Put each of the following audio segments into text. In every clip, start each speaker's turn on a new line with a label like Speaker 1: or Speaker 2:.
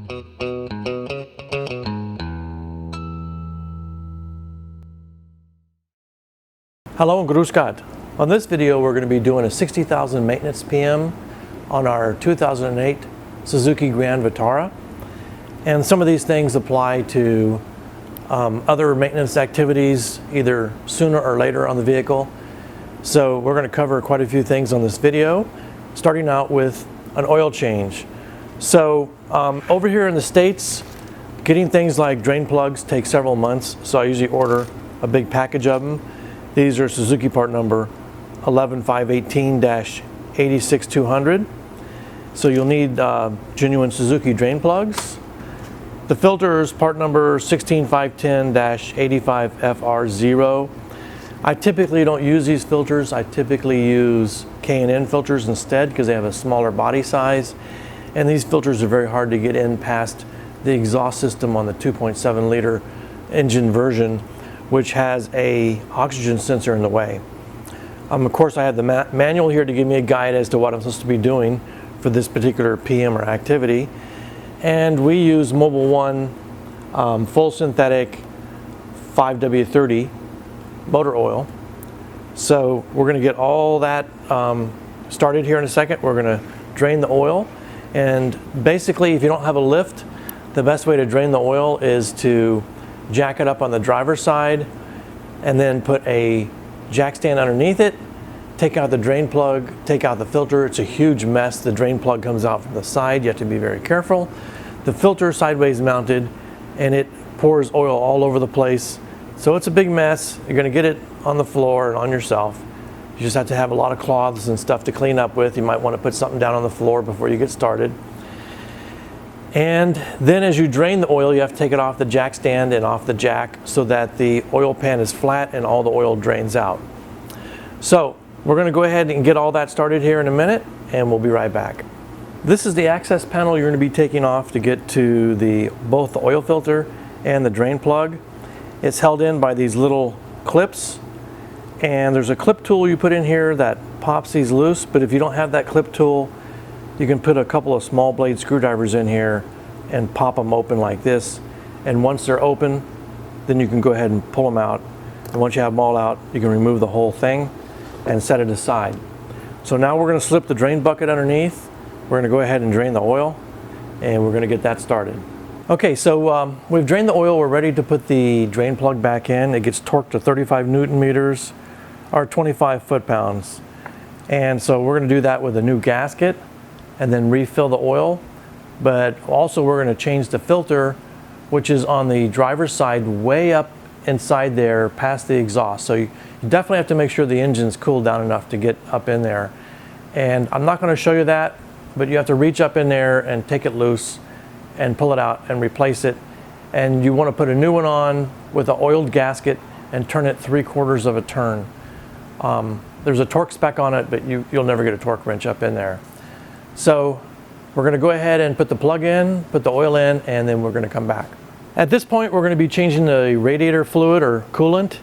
Speaker 1: Hello and Grüß Gott. On this video we're going to be doing a 60,000 maintenance PM on our 2008 Suzuki Grand Vitara. And some of these things apply to other maintenance activities either sooner or later on the vehicle. So we're going to cover quite a few things on this video, starting out with an oil change. So over here in the States, getting things like drain plugs takes several months, so I usually order a big package of them. These are Suzuki part number 11518-86200. So you'll need genuine Suzuki drain plugs. The filter is part number 16510-85FR0. I typically don't use these filters. I typically use K&N filters instead because they have a smaller body size. And these filters are very hard to get in past the exhaust system on the 2.7 liter engine version, which has a oxygen sensor in the way. Of course, I have the manual here to give me a guide as to what I'm supposed to be doing for this particular PM or activity. And we use Mobil 1 full synthetic 5W30 motor oil. So we're going to get all that started here in a second. We're going to drain the oil. And basically, if you don't have a lift, the best way to drain the oil is to jack it up on the driver's side and then put a jack stand underneath it, take out the drain plug, take out the filter. It's a huge mess. The drain plug comes out from the side. You have to be very careful. The filter sideways mounted and it pours oil all over the place. So it's a big mess. You're going to get it on the floor and on yourself. You just have to have a lot of cloths and stuff to clean up with. You might want to put something down on the floor before you get started. And then as you drain the oil, you have to take it off the jack stand and off the jack so that the oil pan is flat and all the oil drains out. So we're going to go ahead and get all that started here in a minute, and we'll be right back. This is the access panel you're going to be taking off to get to both the oil filter and the drain plug. It's held in by these little clips, and there's a clip tool you put in here that pops these loose, but if you don't have that clip tool, you can put a couple of small blade screwdrivers in here and pop them open like this. And once they're open, then you can go ahead and pull them out. And once you have them all out, you can remove the whole thing and set it aside. So now we're going to slip the drain bucket underneath. We're going to go ahead and drain the oil, and we're going to get that started. Okay, so we've drained the oil. We're ready to put the drain plug back in. It gets torqued to 35 Newton meters or 25 foot-pounds. And so we're going to do that with a new gasket and then refill the oil. But also we're going to change the filter, which is on the driver's side way up inside there past the exhaust. So you definitely have to make sure the engine's cooled down enough to get up in there. And I'm not going to show you that, but you have to reach up in there and take it loose and pull it out and replace it. And you want to put a new one on with an oiled gasket and turn it 3/4 of a turn. There's a torque spec on it, but you'll never get a torque wrench up in there. So we're going to go ahead and put the plug in, put the oil in, and then we're going to come back. At this point, we're going to be changing the radiator fluid or coolant.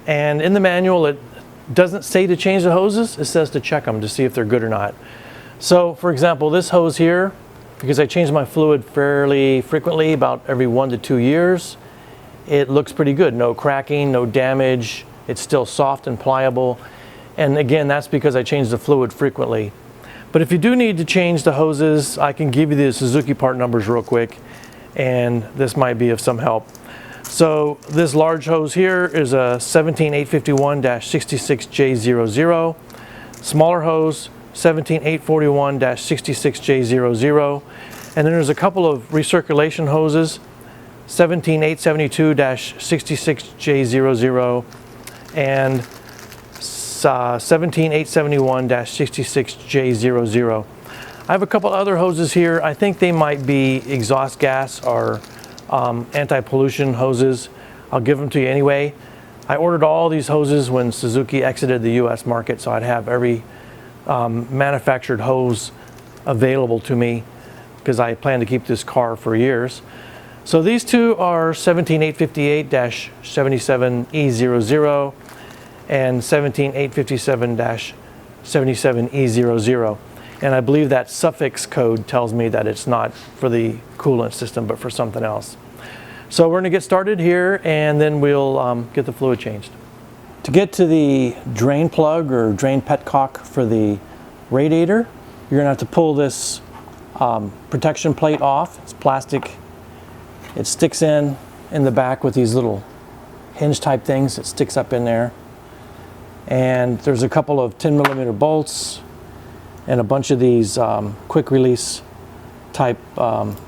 Speaker 1: And in the manual, it doesn't say to change the hoses. It says to check them to see if they're good or not. So for example, this hose here, because I change my fluid fairly frequently, about every 1 to 2 years, it looks pretty good. No cracking, no damage. It's still soft and pliable. And again, that's because I change the fluid frequently. But if you do need to change the hoses, I can give you the Suzuki part numbers real quick, and this might be of some help. So this large hose here is a 17851-66J00. Smaller hose, 17841-66J00. And then there's a couple of recirculation hoses, 17872-66J00 and 17871-66J00. I have a couple other hoses here. I think they might be exhaust gas or anti-pollution hoses. I'll give them to you anyway. I ordered all these hoses when Suzuki exited the US market, so I'd have every manufactured hose available to me because I plan to keep this car for years. So these two are 17858-77E00 and 17857-77E00. And I believe that suffix code tells me that it's not for the coolant system, but for something else. So we're going to get started here, and then we'll get the fluid changed. To get to the drain plug or drain petcock for the radiator, you're going to have to pull this protection plate off. It's plastic. It sticks in the back with these little hinge type things. It sticks up in there. And there's a couple of 10mm bolts and a bunch of these quick release type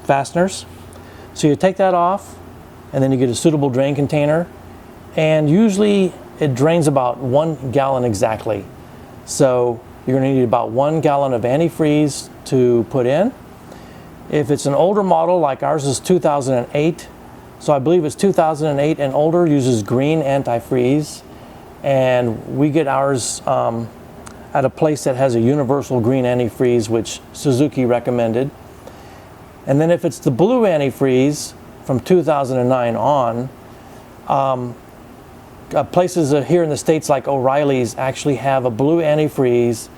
Speaker 1: fasteners. So you take that off, and then you get a suitable drain container, and usually it drains about 1 gallon exactly. So you're going to need about 1 gallon of antifreeze to put in. If it's an older model, like ours is 2008, so I believe it's 2008 and older, uses green antifreeze, and we get ours at a place that has a universal green antifreeze, which Suzuki recommended. And then if it's the blue antifreeze from 2009 on, places here in the States like O'Reilly's actually have a blue antifreeze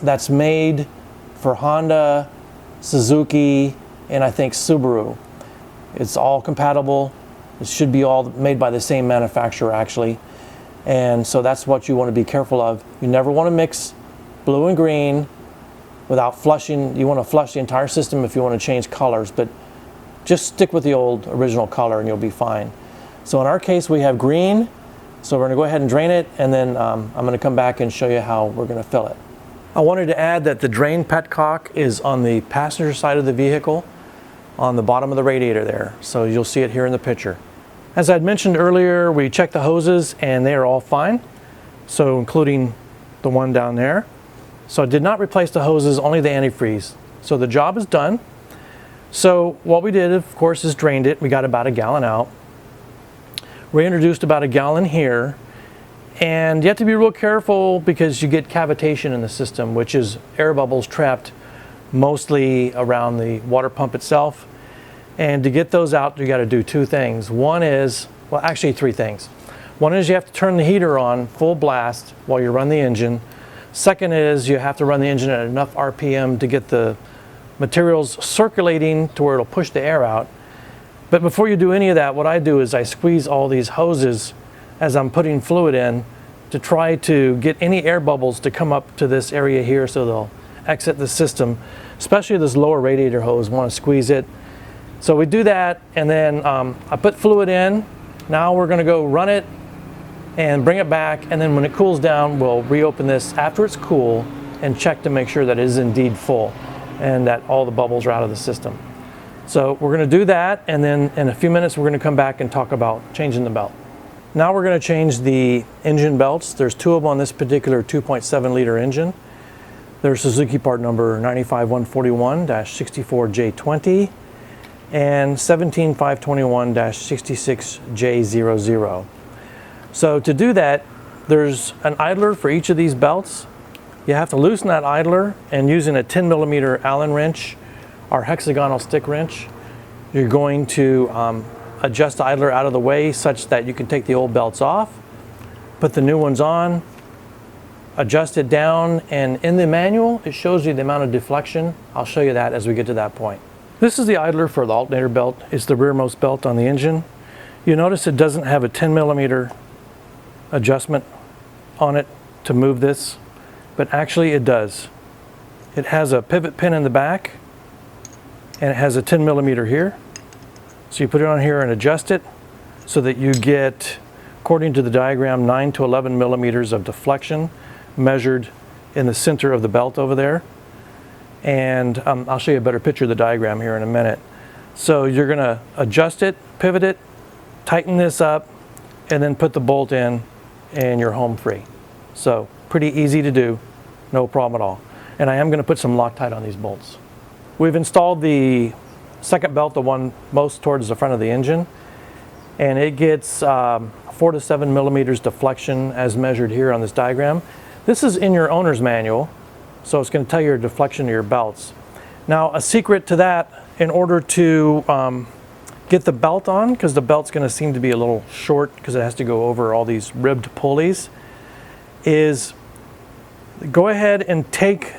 Speaker 1: that's made for Honda, Suzuki, and I think Subaru. It's all compatible. It should be all made by the same manufacturer actually. And so that's what you want to be careful of. You never want to mix blue and green without flushing. You want to flush the entire system if you want to change colors, but just stick with the old original color and you'll be fine. So in our case, we have green, so we're going to go ahead and drain it, and then I'm going to come back and show you how we're going to fill it. I wanted to add that the drain petcock is on the passenger side of the vehicle, on the bottom of the radiator there, so you'll see it here in the picture. As I'd mentioned earlier, we checked the hoses and they are all fine, so including the one down there. So I did not replace the hoses, only the antifreeze. So the job is done. So what we did, of course, is drained it. We got about 1 gallon out. We introduced about 1 gallon here. And you have to be real careful because you get cavitation in the system, which is air bubbles trapped mostly around the water pump itself. And to get those out, you got to do 2 things. One is, well, actually 3 things. One is you have to turn the heater on full blast while you run the engine. Second is you have to run the engine at enough RPM to get the materials circulating to where it'll push the air out. But before you do any of that, what I do is I squeeze all these hoses as I'm putting fluid in to try to get any air bubbles to come up to this area here so they'll exit the system. Especially this lower radiator hose, want to squeeze it. So we do that, and then I put fluid in. Now we're going to go run it and bring it back, and then when it cools down, we'll reopen this after it's cool and check to make sure that it is indeed full and that all the bubbles are out of the system. So we're going to do that, and then in a few minutes we're going to come back and talk about changing the belt. Now we're going to change the engine belts. There's 2 of them on this particular 2.7 liter engine. They're Suzuki part number 95141-64J20 and 17521-66J00. So to do that, there's an idler for each of these belts. You have to loosen that idler, and using a 10mm Allen wrench or hexagonal stick wrench, you're going to adjust the idler out of the way such that you can take the old belts off, put the new ones on, adjust it down, and in the manual it shows you the amount of deflection. I'll show you that as we get to that point. This is the idler for the alternator belt. It's the rearmost belt on the engine. You notice it doesn't have a 10mm adjustment on it to move this, but actually it does. It has a pivot pin in the back, and it has a 10mm here. So you put it on here and adjust it so that you get, according to the diagram, 9 to 11 millimeters of deflection measured in the center of the belt over there. And I'll show you a better picture of the diagram here in a minute. So you're going to adjust it, pivot it, tighten this up, and then put the bolt in, and you're home free. So pretty easy to do, no problem at all. And I am going to put some Loctite on these bolts. We've installed the second belt, the one most towards the front of the engine, and it gets 4 to 7 millimeters deflection as measured here on this diagram. This is in your owner's manual, so it's going to tell you your deflection of your belts. Now, a secret to that, in order to get the belt on, because the belt's going to seem to be a little short because it has to go over all these ribbed pulleys, is go ahead and take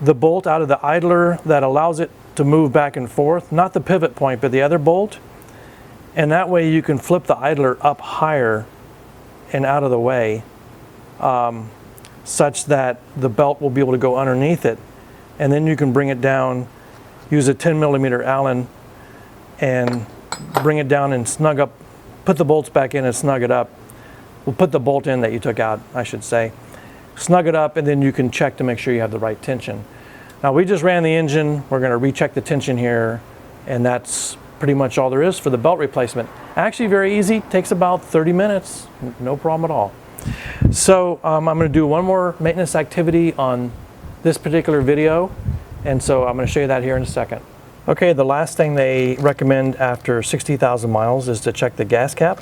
Speaker 1: the bolt out of the idler that allows it to move back and forth, not the pivot point, but the other bolt. And that way you can flip the idler up higher and out of the way, such that the belt will be able to go underneath it. And then you can bring it down, use a 10mm Allen and bring it down and snug up, put the bolts back in and snug it up. We'll put the bolt in that you took out, I should say. Snug it up, and then you can check to make sure you have the right tension. Now we just ran the engine, we're going to recheck the tension here, and that's pretty much all there is for the belt replacement. Actually very easy, takes about 30 minutes, no problem at all. So I'm going to do one more maintenance activity on this particular video, and so I'm going to show you that here in a second. Okay, the last thing they recommend after 60,000 miles is to check the gas cap.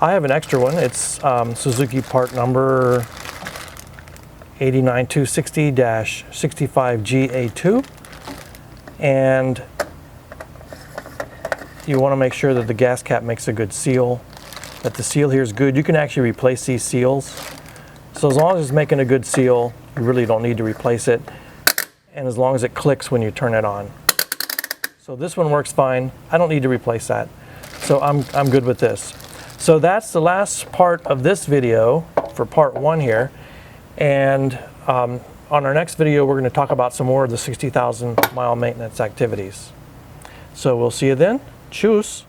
Speaker 1: I have an extra one. It's Suzuki part number 89260-65GA2, and you want to make sure that the gas cap makes a good seal, that the seal here is good. You can actually replace these seals. So as long as it's making a good seal, you really don't need to replace it, and as long as it clicks when you turn it on. So this one works fine. I don't need to replace that. So I'm good with this. So that's the last part of this video for part 1 here. And on our next video, we're going to talk about some more of the 60,000 mile maintenance activities. So we'll see you then. Tschüss.